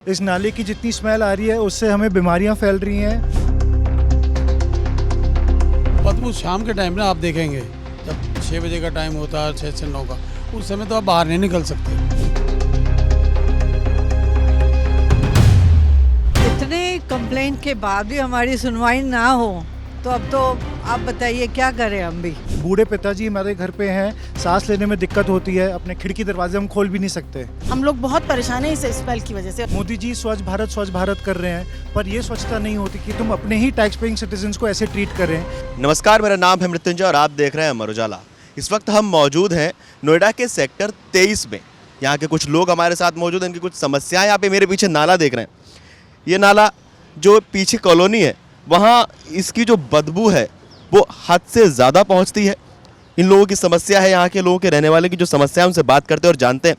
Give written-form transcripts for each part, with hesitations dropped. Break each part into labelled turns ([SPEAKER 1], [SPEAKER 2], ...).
[SPEAKER 1] इस नाले की जितनी स्मेल आ रही है उससे हमें बीमारियां फैल रही हैं।
[SPEAKER 2] बदबू शाम के टाइम ना आप देखेंगे जब 6 बजे का टाइम होता है, 6 से 9 का, उस समय तो आप बाहर नहीं निकल सकते।
[SPEAKER 3] इतने कंप्लेंट के बाद भी हमारी सुनवाई ना हो तो अब तो आप बताइए क्या करें हम भी।
[SPEAKER 1] बूढ़े पिताजी हमारे घर पे हैं, सांस लेने में दिक्कत होती है, अपने खिड़की दरवाजे हम खोल भी नहीं सकते।
[SPEAKER 4] हम लोग बहुत परेशान हैं इस स्पेल की वजह से।
[SPEAKER 1] मोदी जी स्वच्छ भारत कर रहे हैं, पर ये स्वच्छता नहीं होती कि तुम अपने ही टैक्स पेइंग सिटीजन्स को ऐसे ट्रीट करें।
[SPEAKER 5] नमस्कार, मेरा नाम है मृत्युंजय और आप देख रहे हैं अमर उजाला। इस वक्त हम मौजूद हैं नोएडा के सेक्टर 23 में। यहाँ के कुछ लोग हमारे साथ मौजूद हैं, इनकी कुछ समस्याएं। यहाँ पे मेरे पीछे नाला देख रहे हैं, ये नाला जो पीछे कॉलोनी है वहाँ इसकी जो बदबू है वो हद से ज़्यादा पहुँचती है। इन लोगों की समस्या है, यहाँ के लोगों के रहने वाले की जो समस्या है उनसे बात करते हैं और जानते हैं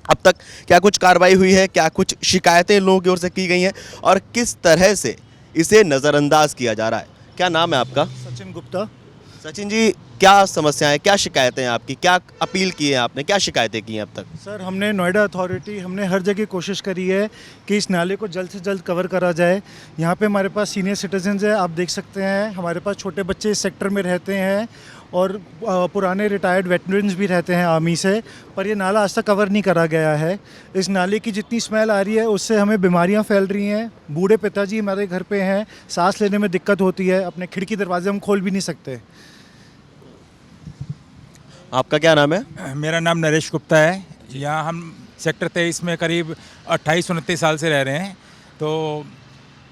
[SPEAKER 5] अब तक क्या कुछ कार्रवाई हुई है, क्या कुछ शिकायतें इन लोगों की ओर से की गई हैं और किस तरह से इसे नज़रअंदाज किया जा रहा है। क्या नाम है आपका?
[SPEAKER 1] सचिन गुप्ता।
[SPEAKER 5] सचिन जी, क्या समस्याएं, क्या शिकायतें हैं आपकी, क्या अपील की है आपने, क्या शिकायतें की हैं अब तक?
[SPEAKER 1] सर, हमने नोएडा अथॉरिटी, हमने हर जगह कोशिश करी है कि इस नाले को जल्द से जल्द कवर करा जाए। यहाँ पे हमारे पास सीनियर सिटीजन्स हैं, आप देख सकते हैं, हमारे पास छोटे बच्चे इस सेक्टर में रहते हैं और पुराने रिटायर्ड वेटरन्स भी रहते हैं आर्मी से, पर ये नाला आज तक कवर नहीं करा गया है। इस नाले की जितनी स्मेल आ रही है उससे हमें बीमारियां फैल रही हैं। बूढ़े पिताजी हमारे घर पे हैं, सांस लेने में दिक्कत होती है, अपने खिड़की दरवाजे हम खोल भी नहीं सकते।
[SPEAKER 5] आपका क्या नाम है?
[SPEAKER 6] मेरा नाम नरेश गुप्ता है। यहाँ हम सेक्टर 23 में करीब 28-29 साल से रह रहे हैं। तो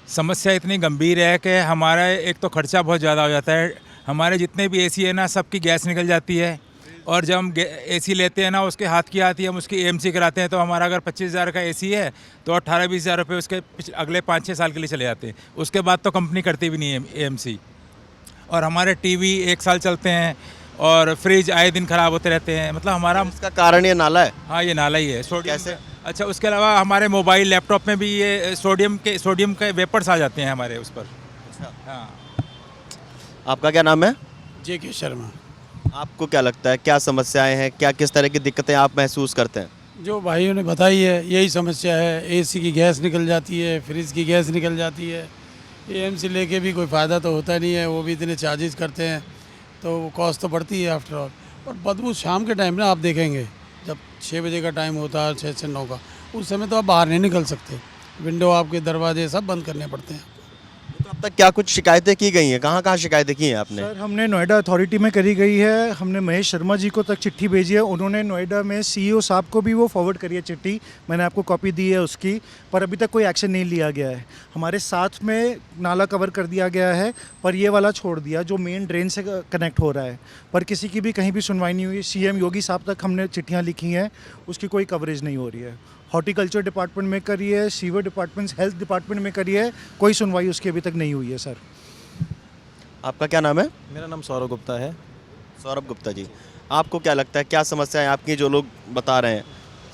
[SPEAKER 6] समस्या इतनी गंभीर है कि हमारा एक तो खर्चा बहुत ज़्यादा हो जाता है। हमारे जितने भी एसी है ना, सबकी गैस निकल जाती है, और जब हम एसी लेते हैं ना उसके हाथ की आती है, हम उसकी एएमसी कराते हैं तो हमारा अगर 25,000 का एसी है तो 18-20 हज़ार रुपये उसके अगले 5-6 साल के लिए चले जाते हैं। उसके बाद तो कंपनी करती भी नहीं है एएमसी। और हमारे टीवी 1 साल चलते हैं और फ्रिज आए दिन ख़राब होते रहते हैं। मतलब हमारा
[SPEAKER 5] इसका कारण ये नाला है?
[SPEAKER 6] हाँ, ये नाला ही है। सोडियम
[SPEAKER 5] कैसे?
[SPEAKER 6] अच्छा, उसके अलावा हमारे मोबाइल लैपटॉप में भी ये सोडियम के वेपर्स आ जाते हैं हमारे उस पर। हाँ।
[SPEAKER 5] आपका क्या नाम है?
[SPEAKER 2] JK शर्मा।
[SPEAKER 5] आपको क्या लगता है, क्या समस्याएं हैं, क्या किस तरह की दिक्कतें आप महसूस करते हैं?
[SPEAKER 2] जो भाइयों ने बताई है यही समस्या है। AC की गैस निकल जाती है, फ्रिज की गैस निकल जाती है। AMC लेके भी कोई फ़ायदा तो होता नहीं है, वो भी इतने चार्जेस करते हैं तो वो कॉस्ट तो पड़ती है आफ्टर ऑल। और बदबू शाम के टाइम ना आप देखेंगे जब 6 बजे का टाइम होता है, 6 से 9 का, उस समय तो आप बाहर नहीं निकल सकते। विंडो, आपके दरवाजे सब बंद करने पड़ते हैं।
[SPEAKER 5] तो अब तक क्या कुछ शिकायतें की गई हैं? कहाँ कहाँ शिकायतें की हैं आपने?
[SPEAKER 1] सर, हमने नोएडा अथॉरिटी में करी गई है। हमने महेश शर्मा जी को तक चिट्ठी भेजी है, उन्होंने नोएडा में CEO साहब को भी वो फॉरवर्ड करी है चिट्ठी, मैंने आपको कॉपी दी है उसकी, पर अभी तक कोई एक्शन नहीं लिया गया है। हमारे साथ में नाला कवर कर दिया गया है पर ये वाला छोड़ दिया जो मेन ड्रेन से कनेक्ट हो रहा है, पर किसी की भी कहीं भी सुनवाई नहीं हुई। CM योगी साहब तक हमने चिट्ठियाँ लिखी हैं, उसकी कोई कवरेज नहीं हो रही है। हॉर्टिकल्चर डिपार्टमेंट में करी है, सीवर डिपार्टमेंट, हेल्थ डिपार्टमेंट में करी है, कोई सुनवाई उसकी अभी तक नहीं हुई है। सर,
[SPEAKER 5] आपका क्या नाम है?
[SPEAKER 7] मेरा नाम सौरभ गुप्ता है।
[SPEAKER 5] सौरभ गुप्ता जी, आपको क्या लगता है, क्या समस्याएं आपकी जो लोग बता रहे हैं?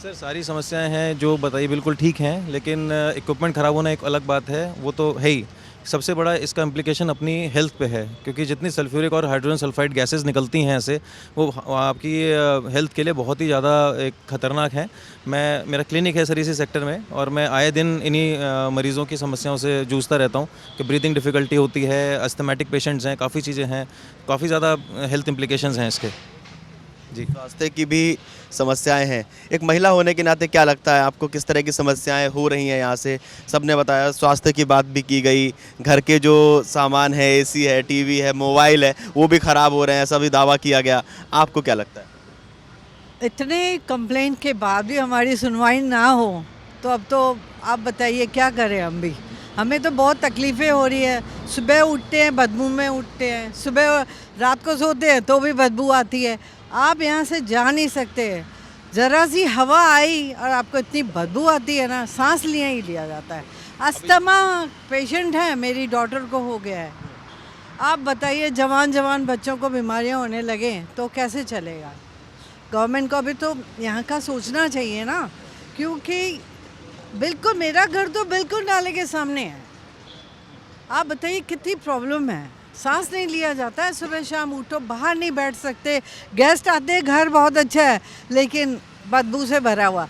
[SPEAKER 7] सर, सारी समस्याएं हैं जो बताई बिल्कुल ठीक हैं, लेकिन इक्विपमेंट ख़राब होना एक अलग बात है, वो तो है ही। सबसे बड़ा इसका इम्प्लिकेशन अपनी हेल्थ पे है, क्योंकि जितनी सल्फ्यूरिक और हाइड्रोजन सल्फाइड गैसेस निकलती हैं ऐसे, वो आपकी हेल्थ के लिए बहुत ही ज़्यादा एक ख़तरनाक है। मेरा क्लिनिक है सर इसी सेक्टर में, और मैं आए दिन इन्हीं मरीज़ों की समस्याओं से जूझता रहता हूँ कि ब्रीदिंग डिफ़िकल्टी होती है, अस्थमेटिक पेशेंट्स हैं, काफ़ी चीज़ें हैं, काफ़ी ज़्यादा हेल्थ इम्प्लिकेशंस हैं इसके। जी,
[SPEAKER 5] स्वास्थ्य की भी समस्याएं हैं। एक महिला होने के नाते क्या लगता है आपको, किस तरह की समस्याएं हो रही हैं यहाँ से? सबने बताया, स्वास्थ्य की बात भी की गई, घर के जो सामान है, AC है, TV है, मोबाइल है, वो भी ख़राब हो रहे हैं, ऐसा भी दावा किया गया। आपको क्या लगता है?
[SPEAKER 3] इतने कंप्लेंट के बाद भी हमारी सुनवाई ना हो तो अब तो आप बताइए क्या करें हम भी। हमें तो बहुत तकलीफ़ें हो रही है। सुबह उठते हैं बदबू में उठते हैं, सुबह रात को सोते हैं तो भी बदबू आती है। आप यहाँ से जा नहीं सकते, ज़रा सी हवा आई और आपको इतनी बदबू आती है ना, सांस लिया ही लिया जाता है। अस्थमा पेशेंट है, मेरी डॉटर को हो गया है। आप बताइए, जवान बच्चों को बीमारियाँ होने लगे तो कैसे चलेगा? गवर्नमेंट को भी तो यहाँ का सोचना चाहिए ना, क्योंकि बिल्कुल मेरा घर तो बिल्कुल नाले के सामने है। आप बताइए कितनी प्रॉब्लम है, सांस नहीं लिया जाता है, सुबह शाम उठो बाहर नहीं बैठ सकते। गेस्ट आते हैं, घर बहुत अच्छा है लेकिन बदबू से भरा हुआ।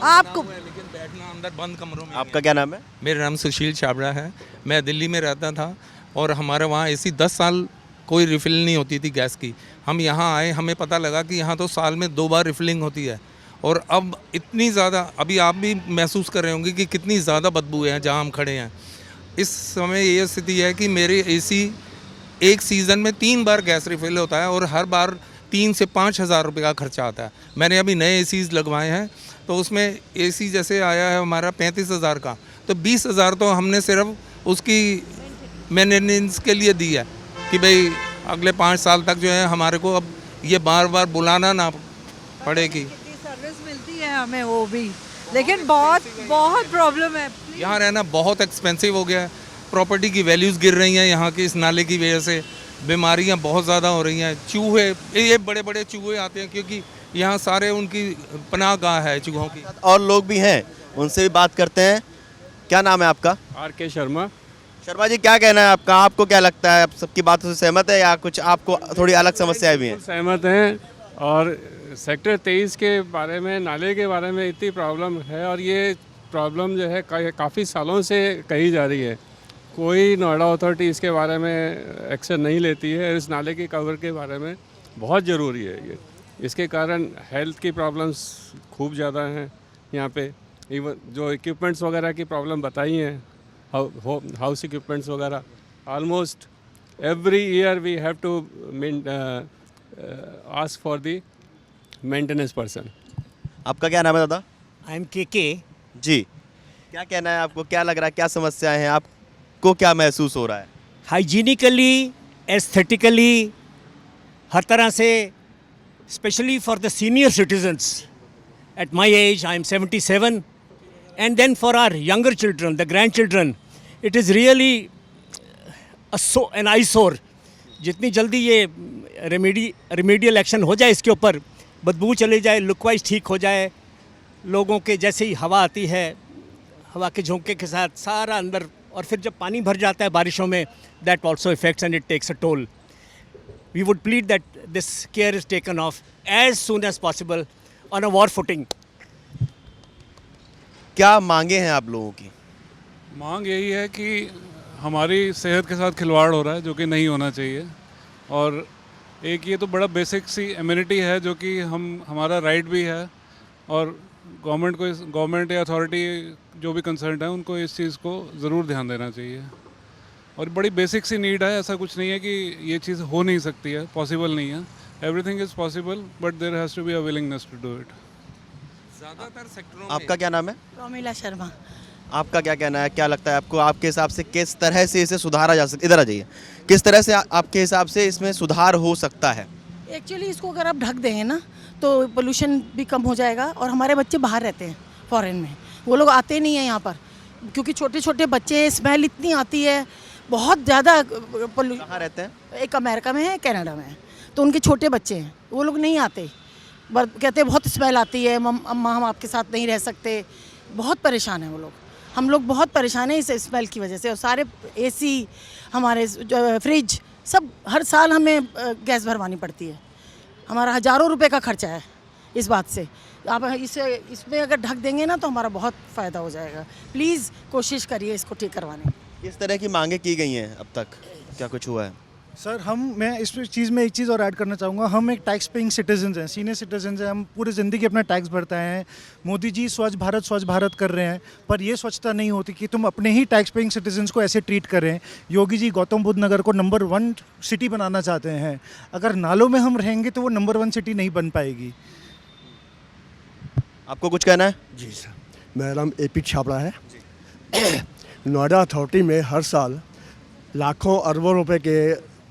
[SPEAKER 3] आपको
[SPEAKER 2] लेकिन बैठना
[SPEAKER 6] अंदर बंद कमरों में।
[SPEAKER 5] आपका क्या नाम है?
[SPEAKER 8] मेरा नाम सुशील छाबड़ा है। मैं दिल्ली में रहता था और हमारे वहाँ ऐसी 10 साल कोई रिफ़िल नहीं होती थी गैस की। हम यहाँ आए, हमें पता लगा कि यहाँ तो साल में 2 बार रिफ़िलिंग होती है। और अब इतनी ज़्यादा, अभी आप भी महसूस कर रहे होंगे कि कितनी ज़्यादा बदबू है जहाँ हम खड़े हैं। इस समय ये स्थिति है कि मेरे एसी एक सीज़न में 3 बार गैस रिफ़िल होता है और हर बार 3 से 5 हज़ार रुपये का खर्चा आता है। मैंने अभी नए एसीज़ लगवाए हैं तो उसमें एसी जैसे आया है हमारा 35,000 का, तो 20,000 तो हमने सिर्फ उसकी मेंटेनेंस के लिए दी है कि भाई अगले 5 साल तक जो है हमारे को अब ये बार बार बुलाना ना पड़ेगी।
[SPEAKER 3] कितनी सर्विस मिलती है हमें वो भी, लेकिन बहुत बहुत प्रॉब्लम है।
[SPEAKER 8] यहाँ रहना बहुत एक्सपेंसिव हो गया है। प्रॉपर्टी की वैल्यूज़ गिर रही हैं यहाँ की इस नाले की वजह से। बीमारियाँ बहुत ज़्यादा हो रही हैं। चूहे, ये बड़े बड़े चूहे आते हैं क्योंकि यहाँ सारे उनकी पनाह गाह है चूहों की।
[SPEAKER 5] और लोग भी हैं, उनसे भी बात करते हैं। क्या नाम है आपका?
[SPEAKER 9] RK शर्मा।
[SPEAKER 5] शर्मा जी, क्या कहना है आपका? आपको क्या लगता है, आप सबकी बातों से सहमत है या कुछ आपको थोड़ी अलग समस्याएं भी हैं?
[SPEAKER 9] सहमत हैं। और सेक्टर 23 के बारे में, नाले के बारे में इतनी प्रॉब्लम है और ये प्रॉब्लम जो है काफ़ी सालों से कही जा रही है। कोई नोएडा अथॉरिटी इसके बारे में एक्शन नहीं लेती है। इस नाले के कवर के बारे में बहुत ज़रूरी है ये। इसके कारण हेल्थ की प्रॉब्लम्स खूब ज़्यादा हैं यहाँ पे। इवन जो इक्विपमेंट्स वगैरह की प्रॉब्लम बताई हैं, हाउस इक्विपमेंट्स वगैरह, almost every year we have to ask for the maintenance person.
[SPEAKER 5] आपका क्या नाम है दादा?
[SPEAKER 10] आई एम के
[SPEAKER 5] जी, क्या कहना है आपको? क्या लग रहा है, क्या समस्याएं हैं, आपको क्या महसूस हो रहा है?
[SPEAKER 10] हाइजीनिकली, एस्थेटिकली, हर तरह से, specially for the senior citizens at my age, I am 77, and then for our younger children, the grandchildren, it is really an eyesore. जितनी जल्दी ये रेमेडियल एक्शन हो जाए इसके ऊपर, बदबू चले जाए, लुक वाइज ठीक हो जाए, लोगों के जैसे ही हवा आती है, हवा के झोंके के साथ सारा अंदर, और फिर जब पानी भर जाता है बारिशों में, that also affects and it takes a toll. We would plead that this care is taken of as soon as possible on a war footing.
[SPEAKER 5] क्या मांगे हैं आप लोगों की?
[SPEAKER 11] मांग यही है कि हमारी सेहत के साथ खिलवाड़ हो रहा है जो कि नहीं होना चाहिए। और एक ये तो बड़ा बेसिक सी एम्यूनिटी है जो कि हमारा राइट भी है, और गवर्नमेंट या अथॉरिटी जो भी कंसर्न है उनको इस चीज़ को ज़रूर ध्यान देना चाहिए। और बड़ी बेसिक सी नीड है, ऐसा कुछ नहीं है कि ये चीज़ हो नहीं सकती है, पॉसिबल नहीं है। Everything is possible but there has to be a willingness to do it.
[SPEAKER 8] ज़्यादातर सेक्टरों
[SPEAKER 5] आपका क्या नाम है?
[SPEAKER 4] रोमिला शर्मा।
[SPEAKER 5] आपका क्या कहना है, क्या लगता है आपको? आपके हिसाब से किस तरह से इसे सुधारा जा सकता? इधर आ जाइए। किस तरह से आपके हिसाब से इसमें सुधार हो सकता है?
[SPEAKER 4] एक्चुअली इसको अगर आप ढक देंगे ना तो पोल्यूशन भी कम हो जाएगा। और हमारे बच्चे बाहर रहते हैं फॉरेन में, वो लोग आते नहीं हैं यहाँ पर क्योंकि छोटे छोटे बच्चे हैं, स्मेल इतनी आती है, बहुत ज़्यादा।
[SPEAKER 5] कहाँ रहते हैं?
[SPEAKER 4] एक अमेरिका में है, कनाडा में है, तो उनके छोटे बच्चे हैं, वो लोग नहीं आते। कहते हैं बहुत स्मेल आती है, अम्मा हम आपके साथ नहीं रह सकते। बहुत परेशान है वो लोग, हम लोग बहुत परेशान हैं इस स्मेल की वजह से। और सारे एसी, हमारे फ्रिज, सब हर साल हमें गैस भरवानी पड़ती है। हमारा हज़ारों रुपए का खर्चा है इस बात से। आप इसमें अगर ढक देंगे ना तो हमारा बहुत फ़ायदा हो जाएगा। प्लीज़ कोशिश करिए इसको ठीक करवाने की।
[SPEAKER 5] किस तरह की मांगे की गई हैं अब तक? क्या कुछ हुआ है?
[SPEAKER 1] सर, मैं इस चीज़ में एक चीज़ और ऐड करना चाहूँगा। हम एक टैक्स पेइंग सिटीजन्स हैं, सीनियर सिटीजन्स हैं। हम पूरी ज़िंदगी अपना टैक्स भरते हैं। मोदी जी स्वच्छ भारत कर रहे हैं, पर ये स्वच्छता नहीं होती कि तुम अपने ही टैक्स पेइंग सिटीजन्स को ऐसे ट्रीट करें। योगी जी गौतम बुद्ध नगर को नंबर 1 सिटी बनाना चाहते हैं। अगर नालों में हम रहेंगे तो वो नंबर 1 सिटी नहीं बन पाएगी।
[SPEAKER 5] आपको कुछ कहना है?
[SPEAKER 12] जी सर, मेरा नाम AP छाबड़ा है। नोएडा अथॉरिटी में हर साल लाखों अरबों रुपए के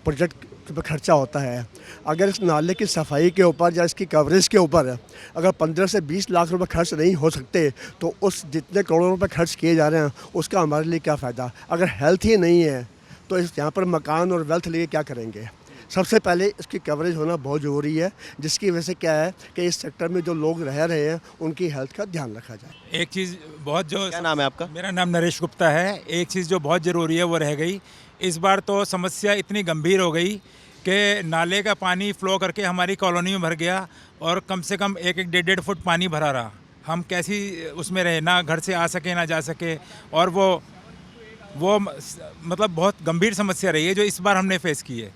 [SPEAKER 12] प्रोजेक्ट पर खर्चा होता है। अगर इस नाले की सफाई के ऊपर या इसकी कवरेज के ऊपर अगर 15 से 20 लाख रुपए खर्च नहीं हो सकते तो उस जितने करोड़ों रुपए खर्च किए जा रहे हैं उसका हमारे लिए क्या फ़ायदा? अगर हेल्थ ही नहीं है तो इस यहाँ पर मकान और वेल्थ लेके क्या करेंगे? सबसे पहले इसकी कवरेज होना बहुत ज़रूरी है, जिसकी वजह से क्या है कि इस सेक्टर में जो लोग रह रहे हैं उनकी हेल्थ का ध्यान रखा जाए।
[SPEAKER 6] एक चीज़ बहुत जो,
[SPEAKER 5] क्या नाम है आपका?
[SPEAKER 6] मेरा नाम नरेश गुप्ता है। एक चीज़ जो बहुत ज़रूरी है वो रह गई। इस बार तो समस्या इतनी गंभीर हो गई कि नाले का पानी फ्लो करके हमारी कॉलोनी में भर गया और कम से कम 1-1, 1.5 फुट पानी भरा रहा। हम कैसी उसमें रहे, ना घर से आ सके ना जा सके, और वो मतलब बहुत गंभीर समस्या रही है जो इस बार हमने फेस की है।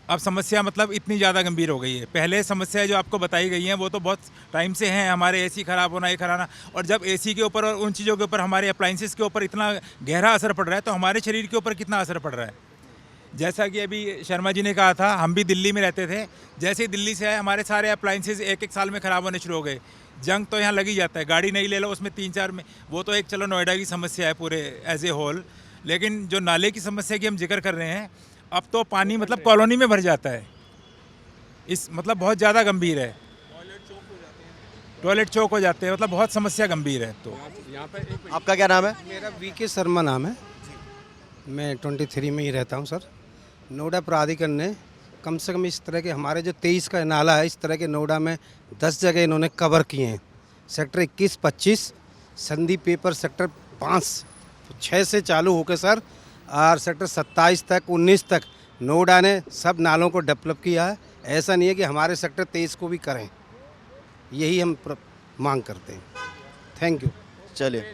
[SPEAKER 6] अब समस्या मतलब इतनी ज़्यादा गंभीर हो गई है। पहले समस्या जो आपको बताई गई हैं वो तो बहुत टाइम से हैं, हमारे एसी ख़राब होना, ये खराना, और जब एसी के ऊपर और उन चीज़ों के ऊपर, हमारे अप्लाइंसेस के ऊपर इतना गहरा असर पड़ रहा है, तो हमारे शरीर के ऊपर कितना असर पड़ रहा है। जैसा कि अभी शर्मा जी ने कहा था, हम भी दिल्ली में रहते थे, जैसे ही दिल्ली से आए हमारे सारे अप्लाइंसेस एक साल में ख़राब होने शुरू हो गए। जंग तो यहाँ लग ही जाता है, गाड़ी नहीं ले लो उसमें 3-4 में, वो तो एक चलो नोएडा की समस्या है पूरे एज ए होल, लेकिन जो नाले की समस्या की हम जिक्र कर रहे हैं, अब तो पानी मतलब कॉलोनी में भर जाता है, इस मतलब बहुत ज़्यादा गंभीर है। टॉयलेट चौक हो जाते हैं, मतलब बहुत समस्या गंभीर है। तो
[SPEAKER 9] यहाँ पे
[SPEAKER 5] आपका क्या नाम है?
[SPEAKER 13] मेरा वीके शर्मा नाम है, मैं 23 में ही रहता हूँ सर। नोएडा प्राधिकरण ने कम से कम इस तरह के हमारे जो 23 का नाला है, इस तरह के नोएडा में 10 जगह इन्होंने कवर किए हैं। सेक्टर 21, 25, संदीप पेपर सेक्टर 5, 6 से चालू होकर सर, और सेक्टर 27 तक, 19 तक नोएडा ने सब नालों को डेवलप किया है। ऐसा नहीं है कि हमारे सेक्टर 23 को भी करें, यही हम मांग करते हैं। Thank you.
[SPEAKER 5] चलिए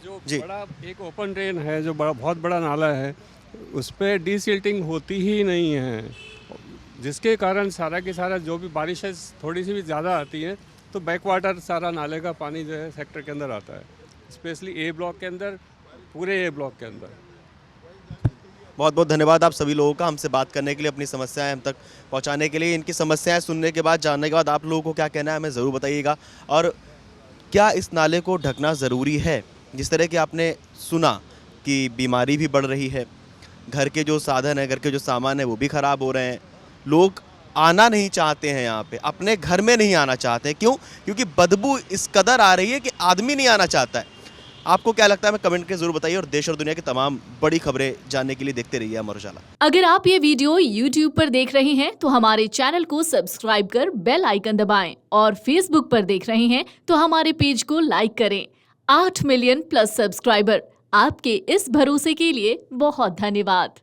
[SPEAKER 9] जो
[SPEAKER 5] जी।
[SPEAKER 9] बड़ा एक ओपन ड्रेन है, जो बहुत बड़ा नाला है, उस पर डीसिल्टिंग होती ही नहीं है, जिसके कारण सारा के सारा जो भी बारिशें थोड़ी सी भी ज़्यादा आती हैं तो बैक वाटर सारा नाले का पानी जो है सेक्टर के अंदर आता है, स्पेशली ए ब्लॉक के अंदर, पूरे ए ब्लॉक के अंदर।
[SPEAKER 5] बहुत बहुत धन्यवाद आप सभी लोगों का, हमसे बात करने के लिए, अपनी समस्याएं हम तक पहुंचाने के लिए। इनकी समस्याएं सुनने के बाद, जानने के बाद आप लोगों को क्या कहना है हमें ज़रूर बताइएगा। और क्या इस नाले को ढकना ज़रूरी है? जिस तरह कि आपने सुना कि बीमारी भी बढ़ रही है, घर के जो साधन है, घर के जो सामान है वो भी ख़राब हो रहे हैं, लोग आना नहीं चाहते हैं यहाँ पे, अपने घर में नहीं आना चाहते हैं। क्यों? क्योंकि बदबू इस कदर आ रही है कि आदमी नहीं आना चाहता है। आपको क्या लगता है, मैं कमेंट के जरूर बताइए, और देश और दुनिया की तमाम बड़ी खबरें जानने के लिए देखते रहिए अमर उजाला।
[SPEAKER 14] अगर आप ये वीडियो YouTube पर देख रहे हैं तो हमारे चैनल को सब्सक्राइब कर बेल आइकन दबाएं, और Facebook पर देख रहे हैं तो हमारे पेज को लाइक करें। 8 मिलियन प्लस सब्सक्राइबर, आपके इस भरोसे के लिए बहुत धन्यवाद।